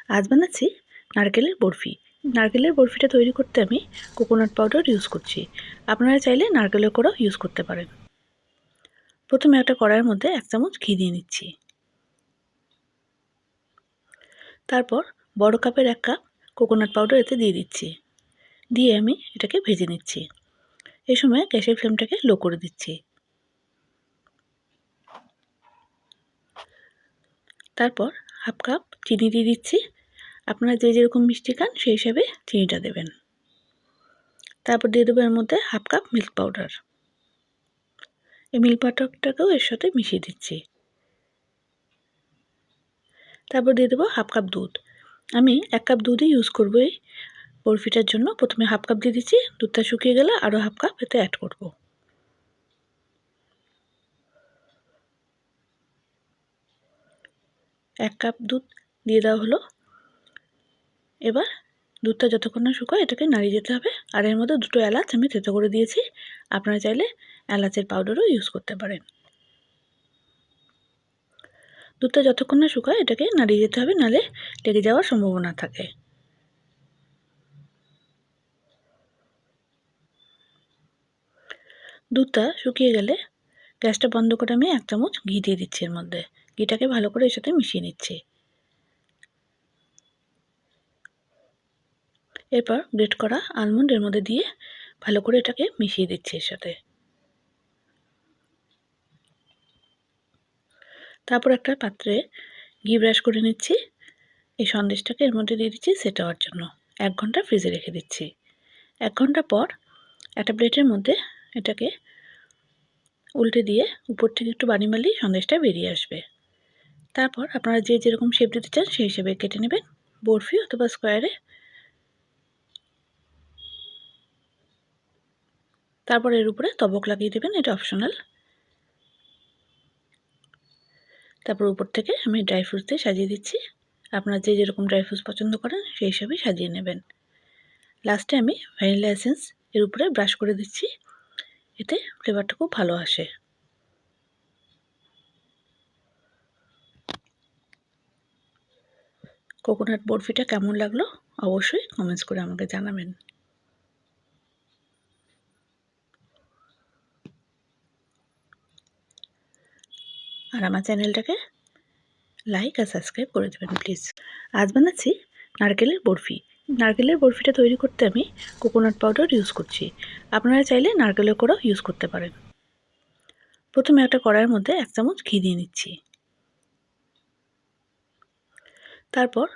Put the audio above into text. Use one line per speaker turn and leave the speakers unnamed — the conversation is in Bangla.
আজ বানাচ্ছি নারকেলের বরফি। নারকেলের বরফিটা তৈরি করতে আমি কোকোনাট পাউডার ইউজ করছি। আপনারা চাইলে নারকেলের কোড়াও ইউজ করতে পারেন। প্রথমে একটা কড়াইয়ের মধ্যে 1 চামচ ঘি দিয়ে নিচ্ছি। তারপর বড় কাপের 1 কাপ কোকোনাট পাউডার এতে দিয়ে দিচ্ছি। দিয়ে আমি এটাকে ভেজে নিচ্ছি। এই সময় গ্যাসের ফ্লেমটাকে লো করে দিচ্ছি। তারপর 1/2 কাপ চিনি দিয়ে দিচ্ছি। আপনারা যে যেরকম মিষ্টি খান সেই হিসাবে চিনিটা দেবেন। তারপর দিয়ে দেবো এর মধ্যে 1/2 কাপ মিল্ক পাউডার। এই মিল্ক পাউডারটাকেও এর সাথে মিশিয়ে দিচ্ছি। তারপর দিয়ে দেবো 1/2 কাপ দুধ। আমি 1 কাপ দুধই ইউজ করব এই বরফিটার জন্য। প্রথমে 1/2 কাপ দিয়ে দিচ্ছি, দুধটা শুকিয়ে গেলে আরও 1/2 কাপ এতে অ্যাড করব। এক কাপ দুধ দিয়ে দেওয়া হলো। এবার দুধটা যতক্ষণ না শুকায় এটাকে নাড়িয়ে যেতে হবে। আর এর মধ্যে 2টো এলাচ আমি থেতো করে দিয়েছি। আপনারা চাইলে এলাচের পাউডারও ইউজ করতে পারেন। দুধটা যতক্ষণ না শুকায় এটাকে নাড়িয়ে যেতে হবে, নাহলে লেগে যাওয়ার সম্ভাবনা থাকে। দুধটা শুকিয়ে গেলে গ্যাসটা বন্ধ করে আমি 1 চামচ ঘি দিয়ে দিচ্ছি এর মধ্যে। ঘিটাকে ভালো করে এর সাথে মিশিয়ে নিচ্ছি। এরপর গ্রেট করা আলমন্ড এর মধ্যে দিয়ে ভালো করে এটাকে মিশিয়ে দিচ্ছি এর সাথে। তারপর একটা পাত্রে ঘি ব্রাশ করে নিচ্ছি। এই সন্দেশটাকে এর মধ্যে দিয়ে দিচ্ছি সেট হওয়ার জন্য। 1 ঘন্টা ফ্রিজে রেখে দিচ্ছি। 1 ঘন্টা পর একটা প্লেটের মধ্যে এটাকে উল্টে দিয়ে উপর থেকে একটু পানি মারলেই সন্দেশটা বেরিয়ে আসবে। তারপর আপনারা যে যেরকম শেপ দিতে চান সেই হিসেবে কেটে নেবেন, বরফি অথবা স্কোয়ারে। তারপর এর উপরে তবক লাগিয়ে দেবেন, এটা অপশনাল। তারপর উপর থেকে আমি ড্রাই ফ্রুটস দিয়ে সাজিয়ে দিচ্ছি। আপনারা যে যেরকম ড্রাই ফ্রুটস পছন্দ করেন সেই হিসাবেই সাজিয়ে নেবেন। লাস্টে আমি ভ্যানিলা এসেন্স এর উপরে ব্রাশ করে দিচ্ছি, এতে ফ্লেভারটা খুব ভালো আসে। কোকোনাট বরফিটা কেমন লাগলো অবশ্যই কমেন্টস করে আমাকে জানাবেন। আর আমার চ্যানেলটাকে লাইক আর সাবস্ক্রাইব করে দেবেন প্লিজ। আজ বানাচ্ছি নারকেলের বরফি। নারকেলের বরফিটা তৈরি করতে আমি কোকোনাট পাউডার ইউজ করছি। আপনারা চাইলে নারকেলের কোড়াও ইউজ করতে পারেন। প্রথমে একটা কড়াইয়ের মধ্যে 1 চামচ ঘি দিয়ে নিচ্ছি। তারপর